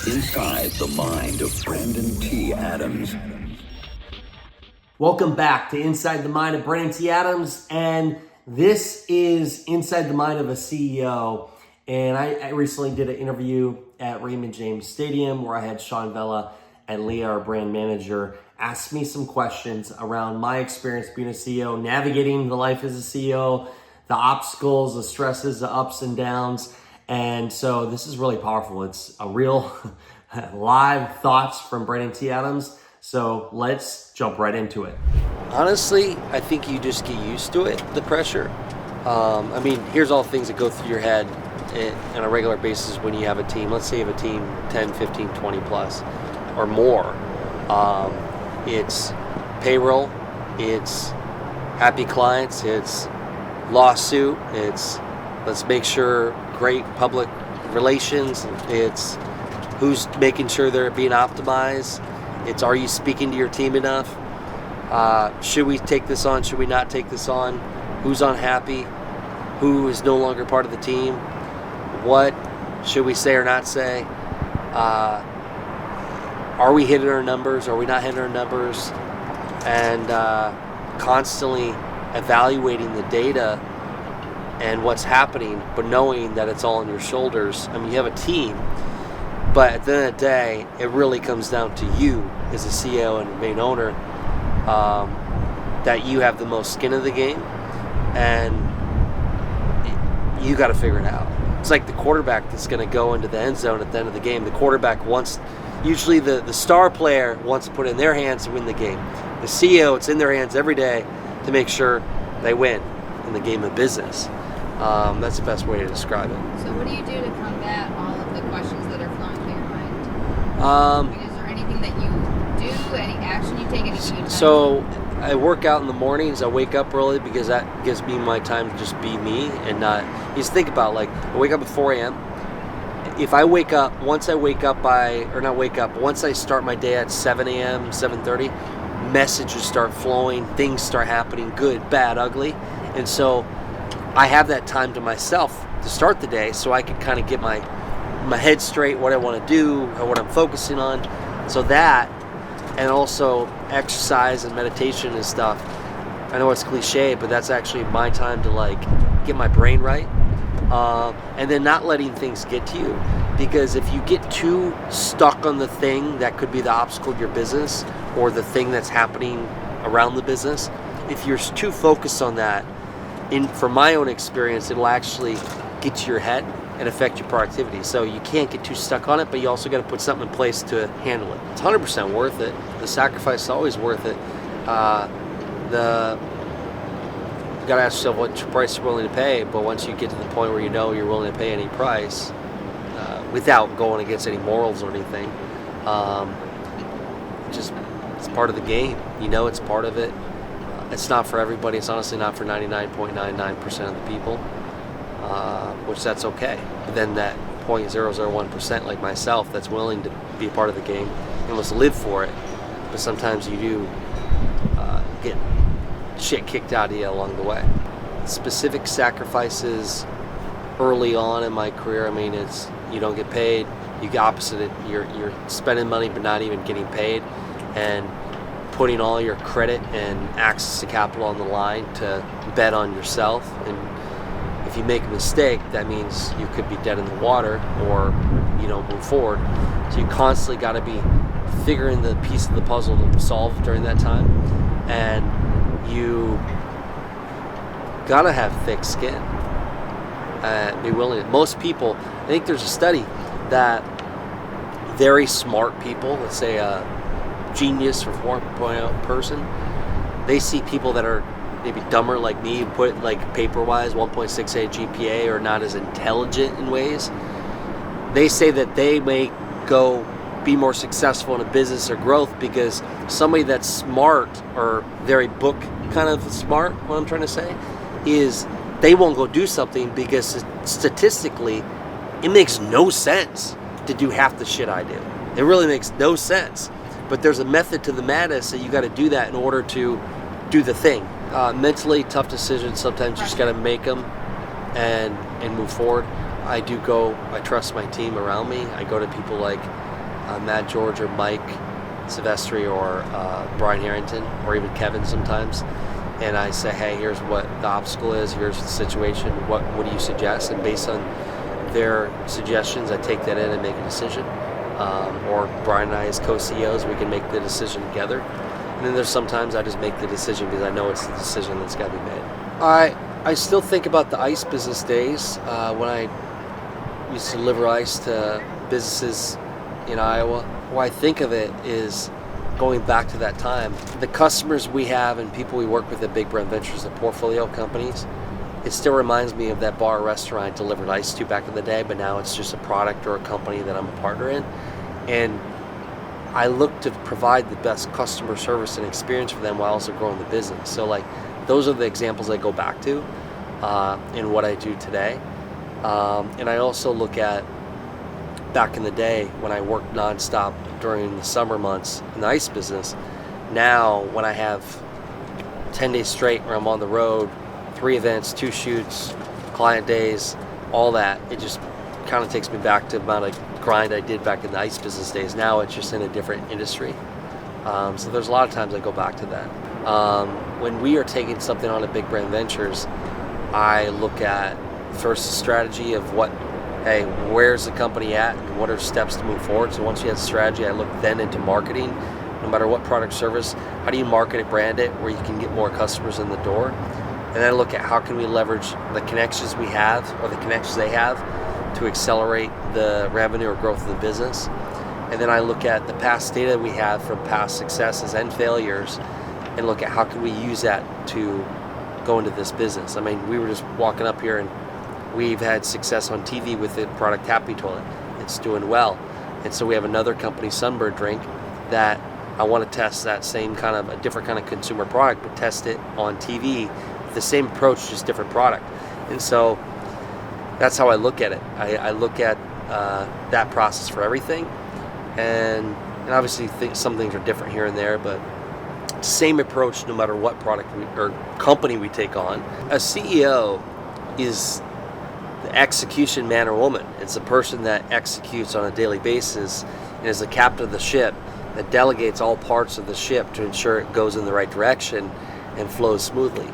Inside the mind of Brandon T. Adams. Welcome back to Inside the Mind of Brandon T. Adams, and this is Inside the Mind of a CEO. And I recently did an interview at Raymond James Stadium where I had Sean Vella and Leah, our brand manager, ask me some questions around my experience being a CEO, navigating the life as a CEO, the obstacles, the stresses, the ups and downs. And so this is really powerful. It's a real live thoughts from Brandon T. Adams. So let's jump right into it. Honestly, I think you just get used to it, the pressure. Here's all the things that go through your head on a regular basis when you have a team. Let's say you have a team 10, 15, 20 plus or more. It's payroll, it's happy clients, it's lawsuit, it's let's make sure great public relations, it's who's making sure they're being optimized, it's are you speaking to your team enough, should we take this on, should we not take this on, who's unhappy, who is no longer part of the team, what should we say or not say, are we hitting our numbers, are we not hitting our numbers, and constantly evaluating the data and what's happening, but knowing that it's all on your shoulders. I mean, you have a team, but at the end of the day, it really comes down to you as a CEO and main owner, that you have the most skin in the game, and you got to figure it out. It's like the quarterback that's going to go into the end zone at the end of the game. The quarterback wants, usually the star player wants to put it in their hands to win the game. The CEO, it's in their hands every day to make sure they win in the game of business. That's the best way to describe it. So what do you do to combat all of the questions that are flowing through your mind? Is there anything that you do, any action you take, anything? So I work out in the mornings. I wake up early because that gives me my time to just be me and not. You just think about, like, I wake up at 4 a.m. If I wake up, once I start my day at 7 a.m., 7:30, messages start flowing, things start happening, good, bad, ugly. And so I have that time to myself to start the day so I can kind of get my head straight, what I want to do, what I'm focusing on. So that, and also exercise and meditation and stuff. I know it's cliche, but that's actually my time to, like, get my brain right. And then not letting things get to you, because if you get too stuck on the thing that could be the obstacle to your business or the thing that's happening around the business, if you're too focused on that, from my own experience, it'll actually get to your head and affect your productivity. So you can't get too stuck on it, but you also got to put something in place to handle it. It's 100% worth it. The sacrifice is always worth it. You got to ask yourself what price you're willing to pay, but once you get to the point where you know you're willing to pay any price, without going against any morals or anything, it's part of the game. You know, it's part of it. It's not for everybody. It's honestly not for 99.99% of the people, which that's okay. But then that 0.001%, like myself, that's willing to be a part of the game and wants to live for it. But sometimes you do get shit kicked out of you along the way. Specific sacrifices early on in my career, it's you don't get paid. You get opposite it. You're spending money but not even getting paid, and putting all your credit and access to capital on the line to bet on yourself. And if you make a mistake, that means you could be dead in the water or move forward. So you constantly got to be figuring the piece of the puzzle to solve during that time, and you gotta have thick skin. Be willing. Most people, I think there's a study that very smart people, let's say a genius or 4.0 person, they see people that are maybe dumber like me, put like paper-wise 1.68 GPA, or not as intelligent in ways. They say that they may go be more successful in a business or growth because somebody that's smart or very book kind of smart, what I'm trying to say, is they won't go do something because statistically it makes no sense to do half the shit I do. It really makes no sense. But there's a method to the madness that you got to do that in order to do the thing. Mentally tough decisions, sometimes you just got to make them and move forward. I trust my team around me. I go to people like Matt George or Mike Silvestri or Brian Harrington or even Kevin sometimes, and I say, hey, here's what the obstacle is, here's the situation, what do you suggest? And based on their suggestions, I take that in and make a decision. Or Brian and I as co-CEOs, we can make the decision together. And then there's sometimes I just make the decision because I know it's the decision that's got to be made. I still think about the ice business days when I used to deliver ice to businesses in Iowa. Why I think of it is going back to that time. The customers we have and people we work with at Big Brand Ventures, the portfolio companies, it still reminds me of that bar or restaurant I delivered ice to back in the day, but now it's just a product or a company that I'm a partner in. And I look to provide the best customer service and experience for them while also growing the business. So like those are the examples I go back to in what I do today. And I also look at back in the day when I worked nonstop during the summer months in the ice business. Now when I have 10 days straight where I'm on the road, 3 events, 2 shoots, client days, all that, it just kind of takes me back to the amount of grind I did back in the ice business days. Now it's just in a different industry. So there's a lot of times I go back to that. When we are taking something on at Big Brand Ventures, I look at first the strategy of where's the company at and what are steps to move forward. So once you have strategy, I look then into marketing. No matter what product service, how do you market it, brand it, where you can get more customers in the door? And then I look at how can we leverage the connections we have or the connections they have to accelerate the revenue or growth of the business. And then I look at the past data we have from past successes and failures and look at how can we use that to go into this business. I mean, we were just walking up here and we've had success on TV with the product Happy Toilet. It's doing well. And so we have another company, Sunbird Drink, that I want to test that same kind of, a different kind of consumer product, but test it on TV. The same approach, just different product. And so that's how I look at it. I look at that process for everything. And obviously some things are different here and there, but same approach no matter what product or company we take on. A CEO is the execution man or woman. It's the person that executes on a daily basis and is the captain of the ship that delegates all parts of the ship to ensure it goes in the right direction and flows smoothly.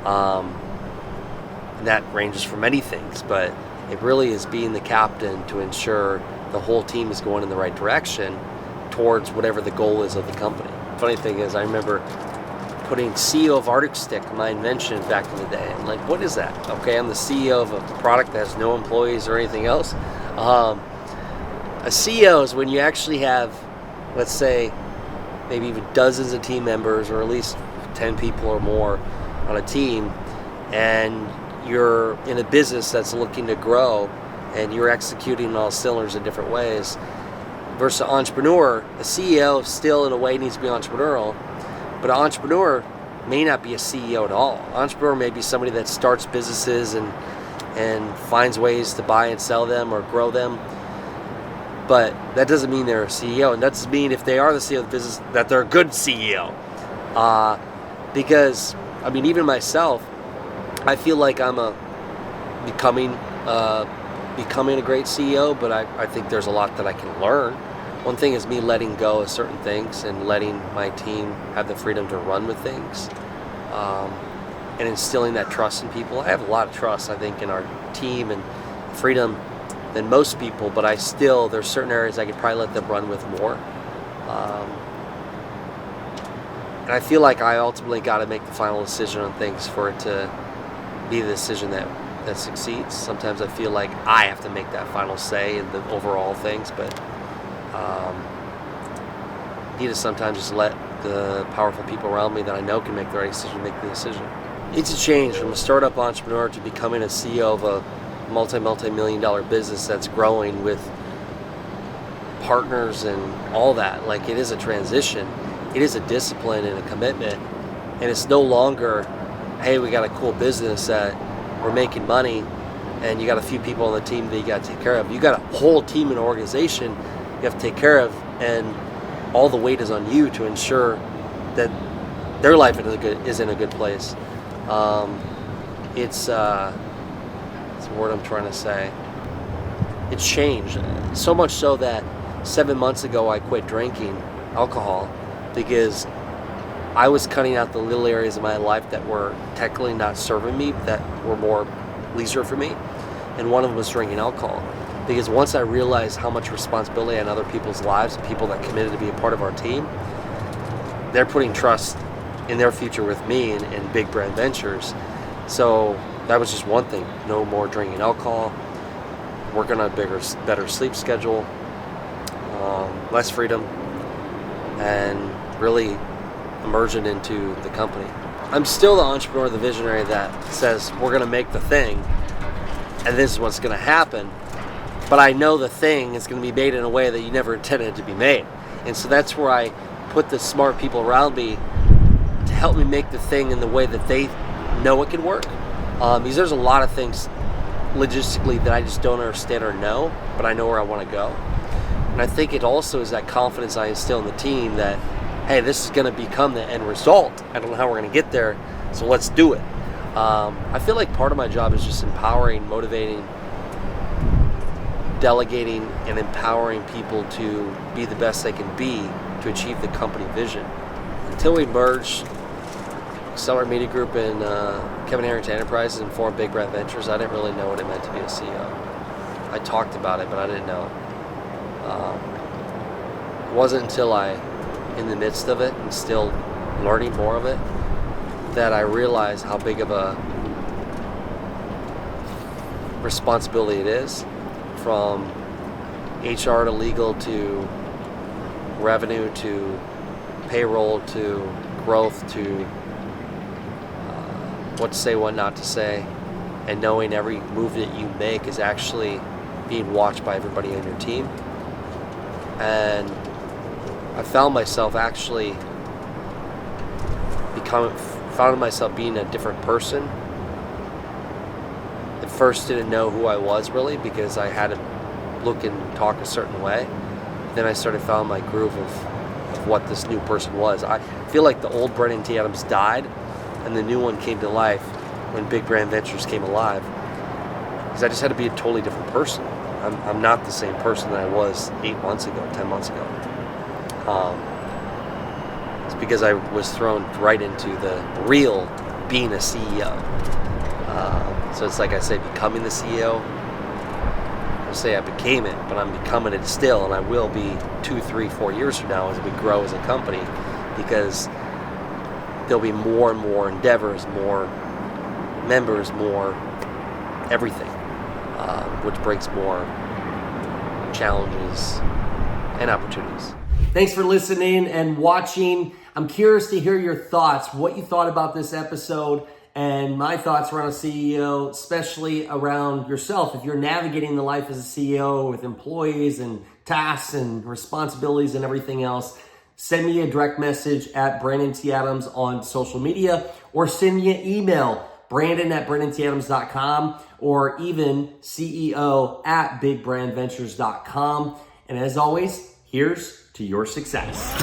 And that ranges for many things, but it really is being the captain to ensure the whole team is going in the right direction towards whatever the goal is of the company. Funny thing is, I remember putting CEO of Arctic Stick, my invention back in the day. I'm like, what is that? Okay, I'm the CEO of a product that has no employees or anything else. A CEO is when you actually have, let's say, maybe even dozens of team members or at least 10 people or more on a team, and you're in a business that's looking to grow and you're executing all cylinders in different ways. Versus an entrepreneur, a CEO still in a way needs to be entrepreneurial, but an entrepreneur may not be a CEO at all. An entrepreneur may be somebody that starts businesses and finds ways to buy and sell them or grow them, but that doesn't mean they're a CEO, and that doesn't mean if they are the CEO of the business that they're a good CEO. Because, I mean, even myself, I feel like I'm becoming a great CEO, but I think there's a lot that I can learn. One thing is me letting go of certain things and letting my team have the freedom to run with things, and instilling that trust in people. I have a lot of trust, I think, in our team and freedom than most people, but there's certain areas I could probably let them run with more. And I feel like I ultimately got to make the final decision on things for it to be the decision that succeeds. Sometimes I feel like I have to make that final say in the overall things, but need to sometimes just let the powerful people around me that I know can make the right decision make the decision. It's a change from a startup entrepreneur to becoming a CEO of a multi-million dollar business that's growing with partners and all that. Like, it is a transition. It is a discipline and a commitment, and it's no longer, hey, we got a cool business that we're making money and you got a few people on the team that you got to take care of. You got a whole team and organization you have to take care of, and all the weight is on you to ensure that their life is in a good place. It's the word I'm trying to say. It's changed so much so that 7 months ago, I quit drinking alcohol because I was cutting out the little areas of my life that were technically not serving me, that were more leisure for me. And one of them was drinking alcohol. Because once I realized how much responsibility on other people's lives, people that committed to be a part of our team, they're putting trust in their future with me in Big Brand Ventures. So that was just one thing. No more drinking alcohol, working on a better sleep schedule, less freedom, and really emerging into the company. I'm still the entrepreneur, the visionary that says we're going to make the thing and this is what's going to happen, but I know the thing is going to be made in a way that you never intended it to be made. And so that's where I put the smart people around me to help me make the thing in the way that they know it can work. Because there's a lot of things logistically that I just don't understand or know, but I know where I want to go. And I think it also is that confidence I instill in the team that, hey, this is going to become the end result. I don't know how we're going to get there, so let's do it. I feel like part of my job is just empowering, motivating, delegating, and empowering people to be the best they can be to achieve the company vision. Until we merged Seller Media Group and Kevin Harrington Enterprises and formed Big Brand Ventures, I didn't really know what it meant to be a CEO. I talked about it, but I didn't know it. It wasn't until in the midst of it and still learning more of it, that I realized how big of a responsibility it is, from HR to legal to revenue to payroll to growth to what to say, what not to say, and knowing every move that you make is actually being watched by everybody on your team. And I found myself actually found myself being a different person. At first didn't know who I was really because I had to look and talk a certain way. Then I started finding my groove of what this new person was. I feel like the old Brendan T. Adams died and the new one came to life when Big Brand Ventures came alive. Because I just had to be a totally different person. I'm not the same person that I was 8 months ago, 10 months ago. It's because I was thrown right into the real being a CEO. So it's like I say, becoming the CEO. I say I became it, but I'm becoming it still, and I will be 2, 3, 4 years from now as we grow as a company, because there'll be more and more endeavors, more members, more everything, which brings more challenges and opportunities. Thanks for listening and watching. I'm curious to hear your thoughts, what you thought about this episode, and my thoughts around a CEO, especially around yourself. If you're navigating the life as a CEO with employees and tasks and responsibilities and everything else, send me a direct message at Brandon T. Adams on social media, or send me an email, brandon@brandonTadams.com, or even CEO@bigbrandventures.com. And as always, here's to your success.